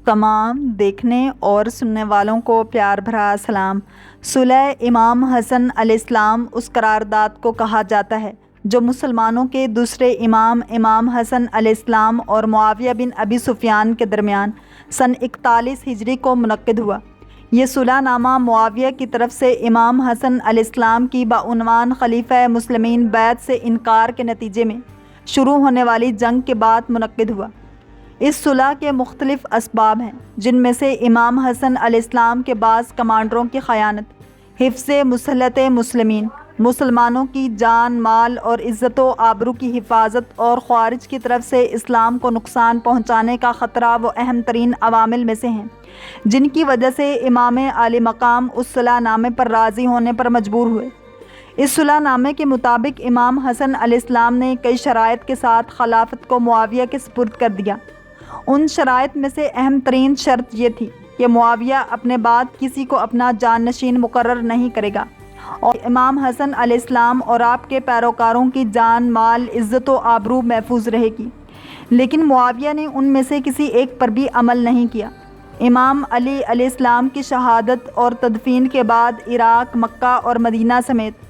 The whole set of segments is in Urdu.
تمام دیکھنے اور سننے والوں کو پیار بھرا سلام۔ صلح امام حسن علیہ السلام اس قرارداد کو کہا جاتا ہے جو مسلمانوں کے دوسرے امام حسن علیہ السلام اور معاویہ بن ابی سفیان کے درمیان سن 41 ہجری کو منعقد ہوا۔ یہ صلح نامہ معاویہ کی طرف سے امام حسن علیہ السلام کی بعنوان خلیفہ مسلمین بیعت سے انکار کے نتیجے میں شروع ہونے والی جنگ کے بعد منعقد ہوا۔ اس صلح کے مختلف اسباب ہیں، جن میں سے امام حسن علیہ السلام کے بعض کمانڈروں کی خیانت، حفظ مصلحت مسلمین، مسلمانوں کی جان مال اور عزت و آبرو کی حفاظت اور خوارج کی طرف سے اسلام کو نقصان پہنچانے کا خطرہ وہ اہم ترین عوامل میں سے ہیں جن کی وجہ سے امام عالی مقام اس صلح نامے پر راضی ہونے پر مجبور ہوئے۔ اس صلح نامے کے مطابق امام حسن علیہ السلام نے کئی شرائط کے ساتھ خلافت کو معاویہ کے سپرد کر دیا۔ ان شرائط میں سے اہم ترین شرط یہ تھی کہ معاویہ اپنے بعد کسی کو اپنا جانشین مقرر نہیں کرے گا اور امام حسن علیہ السلام اور آپ کے پیروکاروں کی جان مال عزت و آبرو محفوظ رہے گی، لیکن معاویہ نے ان میں سے کسی ایک پر بھی عمل نہیں کیا۔ امام علی علیہ السلام کی شہادت اور تدفین کے بعد عراق، مکہ اور مدینہ سمیت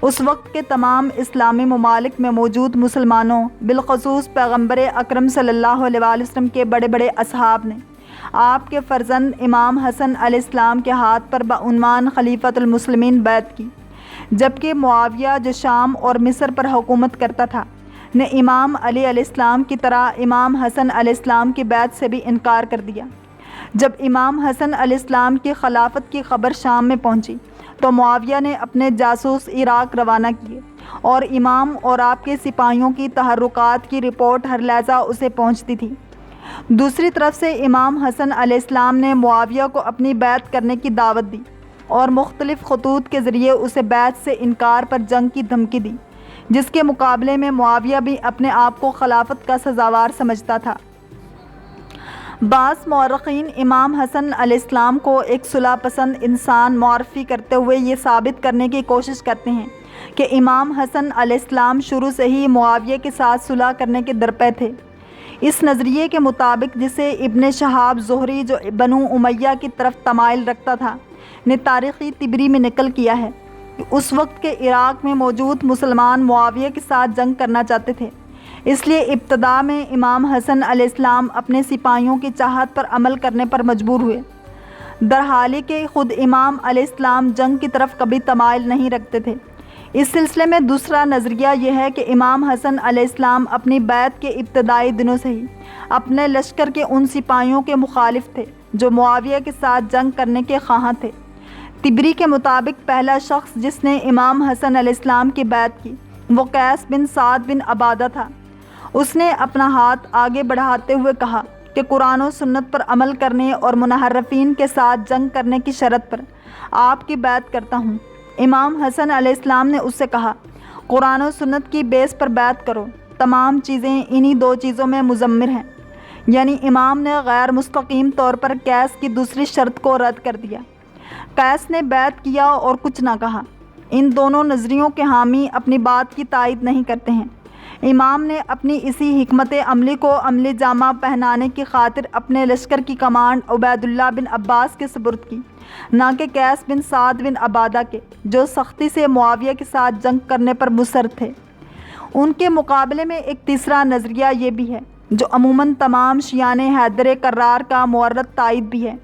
اس وقت کے تمام اسلامی ممالک میں موجود مسلمانوں، بالخصوص پیغمبر اکرم صلی اللہ علیہ وسلم کے بڑے بڑے اصحاب نے آپ کے فرزند امام حسن علیہ السلام کے ہاتھ پر بعنوان خلیفۃ المسلمین بیعت کی، جبکہ معاویہ جو شام اور مصر پر حکومت کرتا تھا نے امام علی علیہ السلام کی طرح امام حسن علیہ السلام کی بیعت سے بھی انکار کر دیا۔ جب امام حسن علیہ السلام کی خلافت کی خبر شام میں پہنچی تو معاویہ نے اپنے جاسوس عراق روانہ کیے اور امام اور آپ کے سپاہیوں کی تحرکات کی رپورٹ ہر لحظہ اسے پہنچتی تھی۔ دوسری طرف سے امام حسن علیہ السلام نے معاویہ کو اپنی بیعت کرنے کی دعوت دی اور مختلف خطوط کے ذریعے اسے بیعت سے انکار پر جنگ کی دھمکی دی، جس کے مقابلے میں معاویہ بھی اپنے آپ کو خلافت کا سزاوار سمجھتا تھا۔ بعض مورخین امام حسن علیہ السلام کو ایک صلح پسند انسان معرفی کرتے ہوئے یہ ثابت کرنے کی کوشش کرتے ہیں کہ امام حسن علیہ السلام شروع سے ہی معاویہ کے ساتھ صلح کرنے کے درپے تھے۔ اس نظریے کے مطابق، جسے ابن شہاب زہری جو بنو امیہ کی طرف تمائل رکھتا تھا نے تاریخی طبری میں نقل کیا ہے کہ اس وقت کے عراق میں موجود مسلمان معاویہ کے ساتھ جنگ کرنا چاہتے تھے، اس لیے ابتدا میں امام حسن علیہ السلام اپنے سپاہیوں کی چاہت پر عمل کرنے پر مجبور ہوئے، درحالی کہ خود امام علیہ السلام جنگ کی طرف کبھی تمائل نہیں رکھتے تھے۔ اس سلسلے میں دوسرا نظریہ یہ ہے کہ امام حسن علیہ السلام اپنی بیعت کے ابتدائی دنوں سے ہی اپنے لشکر کے ان سپاہیوں کے مخالف تھے جو معاویہ کے ساتھ جنگ کرنے کے خواہاں تھے۔ طبری کے مطابق پہلا شخص جس نے امام حسن علیہ السلام کی بیعت کی وہ قیس بن سعد بن عبادہ تھا۔ اس نے اپنا ہاتھ آگے بڑھاتے ہوئے کہا کہ قرآن و سنت پر عمل کرنے اور منحرفین کے ساتھ جنگ کرنے کی شرط پر آپ کی بیعت کرتا ہوں۔ امام حسن علیہ السلام نے اس سے کہا، قرآن و سنت کی بیس پر بیعت کرو، تمام چیزیں انہی دو چیزوں میں مضمر ہیں۔ یعنی امام نے غیر مستقیم طور پر قیس کی دوسری شرط کو رد کر دیا۔ قیس نے بیعت کیا اور کچھ نہ کہا۔ ان دونوں نظریوں کے حامی اپنی بات کی تائید نہیں کرتے ہیں۔ امام نے اپنی اسی حکمت عملی کو عملی جامہ پہنانے کی خاطر اپنے لشکر کی کمانڈ عبید اللہ بن عباس کے سپرد کی، نہ کہ قیس بن سعد بن عبادہ کے، جو سختی سے معاویہ کے ساتھ جنگ کرنے پر مصر تھے۔ ان کے مقابلے میں ایک تیسرا نظریہ یہ بھی ہے، جو عموماً تمام شیعان حیدر کرار کا مورد تائید بھی ہے۔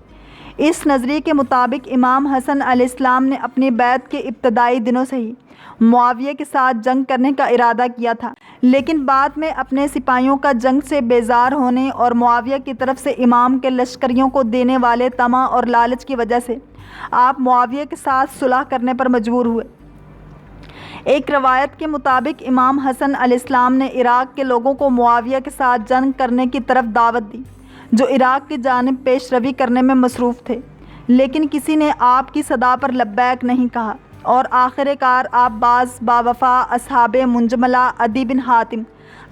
اس نظریے کے مطابق امام حسن علیہ السلام نے اپنی بیعت کے ابتدائی دنوں سے ہی معاویہ کے ساتھ جنگ کرنے کا ارادہ کیا تھا، لیکن بعد میں اپنے سپاہیوں کا جنگ سے بیزار ہونے اور معاویہ کی طرف سے امام کے لشکریوں کو دینے والے طمع اور لالچ کی وجہ سے آپ معاویہ کے ساتھ صلح کرنے پر مجبور ہوئے۔ ایک روایت کے مطابق امام حسن علیہ السلام نے عراق کے لوگوں کو معاویہ کے ساتھ جنگ کرنے کی طرف دعوت دی، جو عراق کی جانب پیش روی کرنے میں مصروف تھے، لیکن کسی نے آپ کی صدا پر لبیک نہیں کہا اور آخر کار آپ بعض باوفا اصحاب منجملہ، عدی بن حاتم،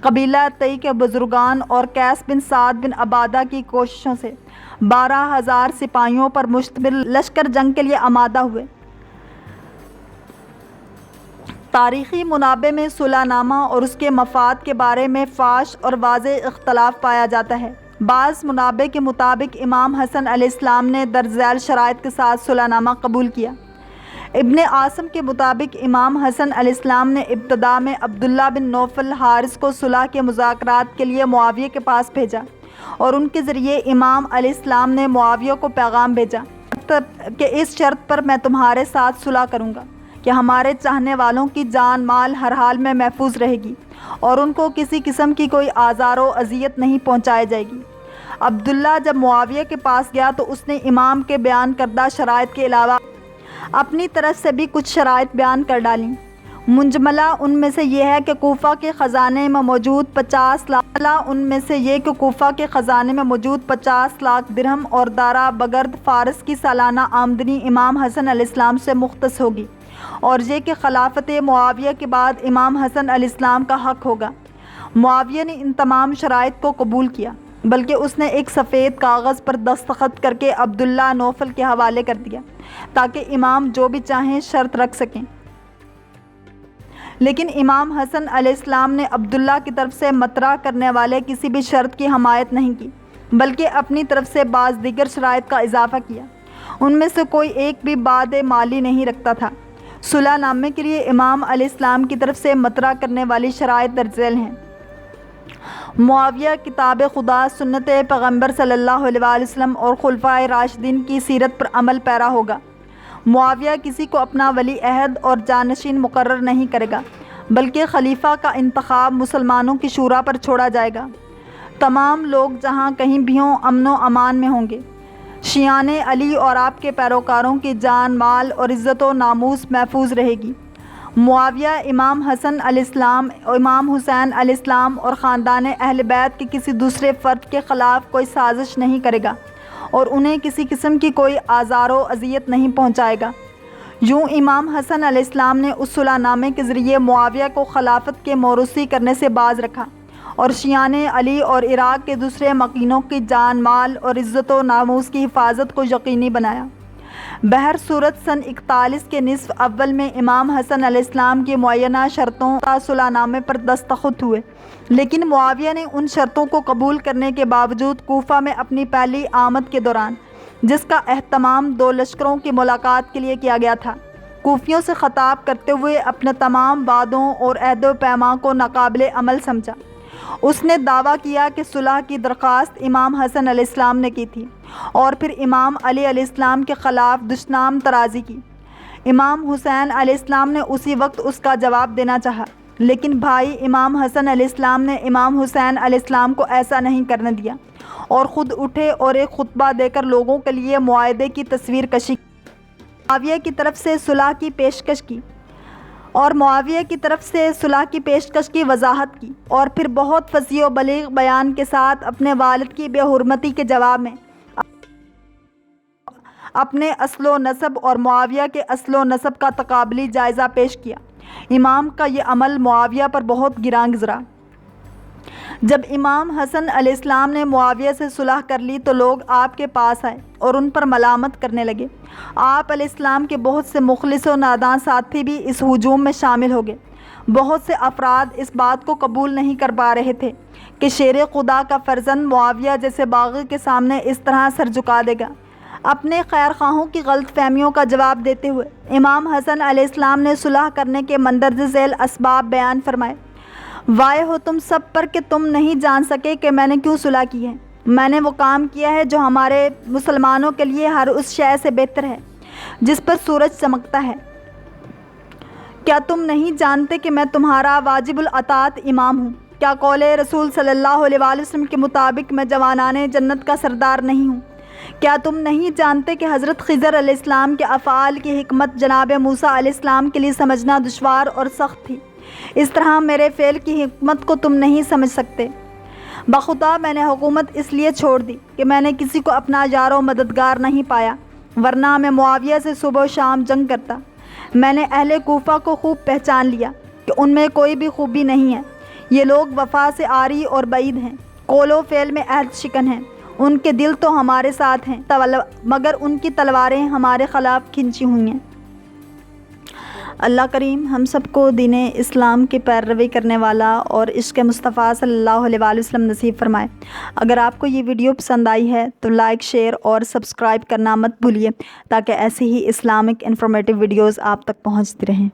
قبیلہ تئی کے بزرگان اور قیس بن سعد بن عبادہ کی کوششوں سے 12,000 سپاہیوں پر مشتمل لشکر جنگ کے لیے آمادہ ہوئے۔ تاریخی منابع میں صلح نامہ اور اس کے مفاد کے بارے میں فاش اور واضح اختلاف پایا جاتا ہے۔ بعض منابع کے مطابق امام حسن علیہ السلام نے درج ذیل شرائط کے ساتھ صلح نامہ قبول کیا۔ ابن عاصم کے مطابق امام حسن علیہ السلام نے ابتدا میں عبداللہ بن نوفل حارث کو صلح کے مذاکرات کے لیے معاویہ کے پاس بھیجا اور ان کے ذریعے امام علیہ السلام نے معاویہ کو پیغام بھیجا کہ اس شرط پر میں تمہارے ساتھ صلح کروں گا کہ ہمارے چاہنے والوں کی جان مال ہر حال میں محفوظ رہے گی اور ان کو کسی قسم کی کوئی آزار و اذیت نہیں پہنچائی جائے گی۔ عبداللہ جب معاویہ کے پاس گیا تو اس نے امام کے بیان کردہ شرائط کے علاوہ اپنی طرف سے بھی کچھ شرائط بیان کر ڈالیں۔ منجملہ ان میں سے یہ ہے کہ کوفہ کے خزانے میں موجود 50 لاکھ درہم اور دارا بگرد فارس کی سالانہ آمدنی امام حسن علیہ السلام سے مختص ہوگی، اور یہ کہ خلافت معاویہ کے بعد امام حسن علیہ السلام کا حق ہوگا۔ معاویہ نے ان تمام شرائط کو قبول کیا، بلکہ اس نے ایک سفید کاغذ پر دستخط کر کے عبداللہ نوفل کے حوالے کر دیا تاکہ امام جو بھی چاہیں شرط رکھ سکیں۔ لیکن امام حسن علیہ السلام نے عبداللہ کی طرف سے مطرح کرنے والے کسی بھی شرط کی حمایت نہیں کی، بلکہ اپنی طرف سے بعض دیگر شرائط کا اضافہ کیا۔ ان میں سے کوئی ایک بھی بعد مالی نہیں رکھتا تھا۔ صلح نامے کے لیے امام علیہ السلام کی طرف سے مطرح کرنے والی شرائط درج ذیل ہیں۔ معاویہ کتاب خدا، سنت پیغمبر صلی اللہ علیہ وآلہ وسلم اور خلفائے راشدین کی سیرت پر عمل پیرا ہوگا۔ معاویہ کسی کو اپنا ولی عہد اور جانشین مقرر نہیں کرے گا، بلکہ خلیفہ کا انتخاب مسلمانوں کی شورا پر چھوڑا جائے گا۔ تمام لوگ جہاں کہیں بھی ہوں امن و امان میں ہوں گے۔ شیعان علی اور آپ کے پیروکاروں کی جان مال اور عزت و ناموس محفوظ رہے گی۔ معاویہ امام حسن علیہ السلام، امام حسین علیہ السلام اور خاندان اہل بیت کے کسی دوسرے فرد کے خلاف کوئی سازش نہیں کرے گا اور انہیں کسی قسم کی کوئی آزار و اذیت نہیں پہنچائے گا۔ یوں امام حسن علیہ السلام نے اس صلح نامے کے ذریعے معاویہ کو خلافت کے موروثی کرنے سے باز رکھا اور شیعان علی اور عراق کے دوسرے مکینوں کی جان مال اور عزت و ناموس کی حفاظت کو یقینی بنایا۔ بہر صورت سن 41 کے نصف اول میں امام حسن علیہ السلام کی معینہ شرطوں کا صلح نامے پر دستخط ہوئے، لیکن معاویہ نے ان شرطوں کو قبول کرنے کے باوجود کوفہ میں اپنی پہلی آمد کے دوران، جس کا اہتمام 2 لشکروں کی ملاقات کے لیے کیا گیا تھا، کوفیوں سے خطاب کرتے ہوئے اپنے تمام وعدوں اور عہد و پیمان کو ناقابل عمل سمجھا۔ اس نے دعویٰ کیا کہ صلح کی درخواست امام حسن علیہ السلام نے کی تھی اور پھر امام علی علیہ السلام کے خلاف دشنام ترازی کی۔ امام حسین علیہ السلام نے اسی وقت اس کا جواب دینا چاہا، لیکن بھائی امام حسن علیہ السلام نے امام حسین علیہ السلام کو ایسا نہیں کرنے دیا اور خود اٹھے اور ایک خطبہ دے کر لوگوں کے لیے معاہدے کی تصویر کشی کی، معاویہ کی طرف سے صلح کی پیشکش کی وضاحت کی، اور پھر بہت فصیح و بلیغ بیان کے ساتھ اپنے والد کی بے حرمتی کے جواب میں اپنے اصل و نسب اور معاویہ کے اصل و نسب کا تقابلی جائزہ پیش کیا۔ امام کا یہ عمل معاویہ پر بہت گراں گزرا۔ جب امام حسن علیہ السلام نے معاویہ سے صلح کر لی تو لوگ آپ کے پاس آئے اور ان پر ملامت کرنے لگے۔ آپ علیہ السلام کے بہت سے مخلص و نادان ساتھی بھی اس ہجوم میں شامل ہو گئے۔ بہت سے افراد اس بات کو قبول نہیں کر پا رہے تھے کہ شیر خدا کا فرزند معاویہ جیسے باغی کے سامنے اس طرح سر جھکا دے گا۔ اپنے خیر خواہوں کی غلط فہمیوں کا جواب دیتے ہوئے امام حسن علیہ السلام نے صلح کرنے کے مندرجہ ذیل اسباب بیان فرمائے۔ وائے ہو تم سب پر کہ تم نہیں جان سکے کہ میں نے کیوں صلح کی ہے۔ میں نے وہ کام کیا ہے جو ہمارے مسلمانوں کے لیے ہر اس شے سے بہتر ہے جس پر سورج چمکتا ہے۔ کیا تم نہیں جانتے کہ میں تمہارا واجب الاطاعت امام ہوں؟ کیا قول رسول صلی اللہ علیہ وآلہ وسلم کے مطابق میں جوانان جنت کا سردار نہیں ہوں؟ کیا تم نہیں جانتے کہ حضرت خضر علیہ السلام کے افعال کی حکمت جناب موسیٰ علیہ السلام کے لیے سمجھنا دشوار اور سخت تھی؟ اس طرح میرے فعل کی حکمت کو تم نہیں سمجھ سکتے۔ بخدا میں نے حکومت اس لیے چھوڑ دی کہ میں نے کسی کو اپنا یار و مددگار نہیں پایا، ورنہ میں معاویہ سے صبح و شام جنگ کرتا۔ میں نے اہل کوفہ کو خوب پہچان لیا کہ ان میں کوئی بھی خوبی نہیں ہے۔ یہ لوگ وفا سے عاری اور بعید ہیں، قول و فعل میں عہد شکن ہیں۔ ان کے دل تو ہمارے ساتھ ہیں مگر ان کی تلواریں ہمارے خلاف کھنچی ہوئی ہیں۔ اللہ کریم ہم سب کو دین اسلام کی پیروی کرنے والا اور عشق مصطفیٰ صلی اللہ علیہ وآلہ وسلم نصیب فرمائے۔ اگر آپ کو یہ ویڈیو پسند آئی ہے تو لائک، شیئر اور سبسکرائب کرنا مت بھولیے تاکہ ایسے ہی اسلامک انفارمیٹیو ویڈیوز آپ تک پہنچتی رہیں۔